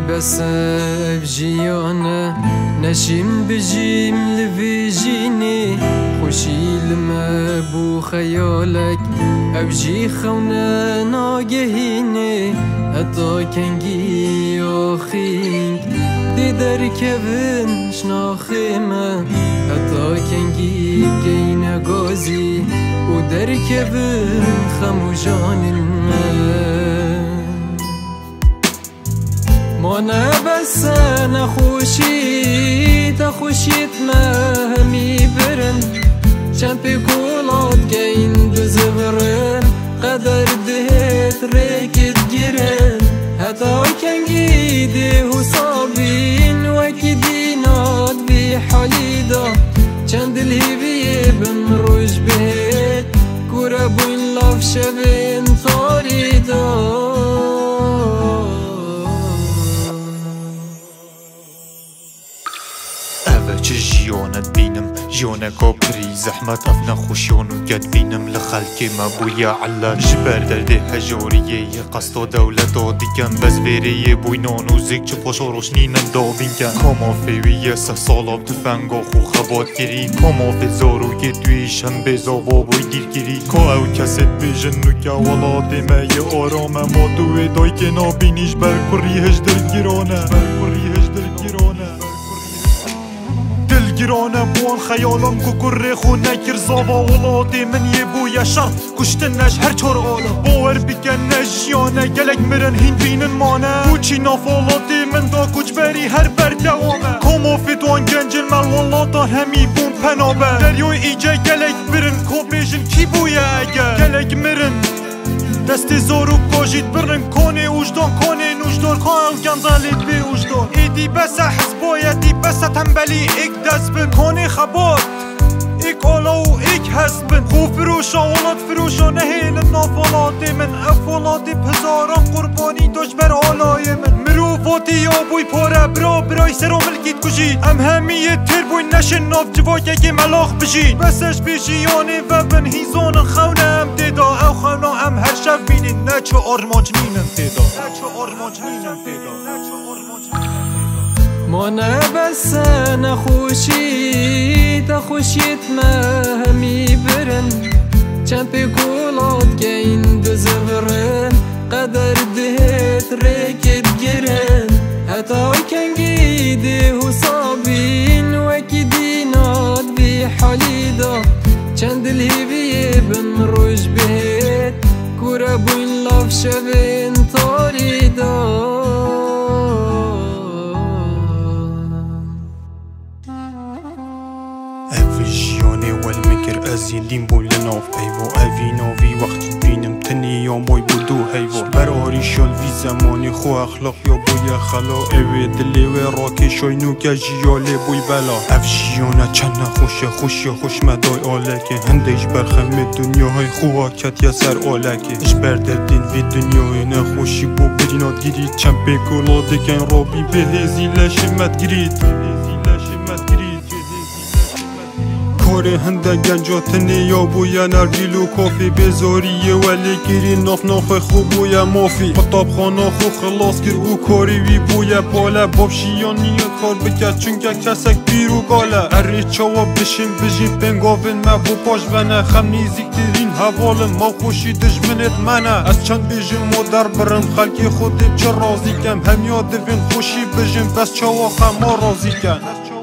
بس افجيانا نشم بجيم لفيجيني خوشي لما بو خيالك افجي خونا ناقهيني حتى كنجي آخينك دي دركبن شناخيمه حتى كنجي بجينا غازي ودركبن خموجاننا مانا بس انا خوشيت مهمي برن چند پیکولات گین دزبرن قدر دهت ریکت گیرن حتی کنگی ده حسابین وکی دینات بی حالی دا چند الهیبیه بن روش بهت کورا بوین لاف شبین تاری دا چه جیانت بینم جیانکا پری زحمت افنا خوشیان و گد بینم لخلک مبویا علا جبر درده هجاریه قصد دولتا دیکن بز ویره بوینان و زک چه پاشا روشنینن دابین کن کاما فیویه سه سالاب تفنگا خو خبات گیری کاما فی زاروی دویش هم بزاوا بوی دیر گیری کا او کست بیجن نو که ولاد مای آرام ما دوی دای که نابینیش بر کری هجدر گیرانه گرانه بوان خیالم کو کره خو نکر زاوا ولاتی من یه بویا شر کشتنش هر چور آلا باور بکن نجیانه گلک مرن هین بینن مانه بوچی نافالاتی من دا کچ بری هر بر دوامه کامو فیدوان گنجل مل والاتا همی بون پنابه دریوی ایجه گلک برن کو بیجن کی بویا اگه گلک مرن دست زارو کاجید برن کنه وجدان کنه نوجدار کان گنزالید به وجدان ایدی بس حسبایتی بس تنبلی ایک دست بن کنه خبات ایک آلا و ایک هست بن خو فروشا ولاد فروشا نهیل نافالاتی من افالاتی پزاران قربانی داشت بر آلای من مروفاتی یا بوی پاره برای سرا ملکیت کشید ام همیه تر بوی نشن ناف جواکه که ملاخ بشید بسش بیشیانه و بن هیزان خونه ام دیدا او خونه ام هر شب بینید نه چه آرمانجنینم دیدا مانا بس انا خوشيت مهمي برن چند پیکولات گین دزبرن قدر دهت ریکت گیرن حتی کنگی ده حسابین وکی دینات بی حالی دا چند الهیبیه بن روش بهت کورا بوین لاف شبین تاری دا افجیانه والمکر ازیلیم بول ناف ایو اوی ناوی وقتی بینم تنی یا موی بودو هیو براری شل وی زمانی خو اخلاق یا بوی خلا اوی دلی و راکی شاینو که جیاله بوی بلا افجیانه چند خوش مدای آلکه هندیش برخم دنیاهای خواکت یا سر آلکه اش بردردین وی دنیای نخوشی بو برینات گیرید چند پیکولا دکن رابی به هزیل شمت گیرید کاره هنده گنجاتنه یا بویا نرگیل و کافی بزاریه ولی گیری ناف خوب بویا مافی خطاب خانه خو خلاص گر او کاری وی بویا پاله بابشیان نیه کار بکرد چونکه کسک بیرو گاله اری چاوا بجین پنگاون ما بو پاش ونه خم نیزیک ترین حوالم ما خوشی دجمنت منه از چند بیجین مادر برن خلکی خودت چه رازی کم هم یاد دوین خوشی بجین بس چاوا خم ما رازی کن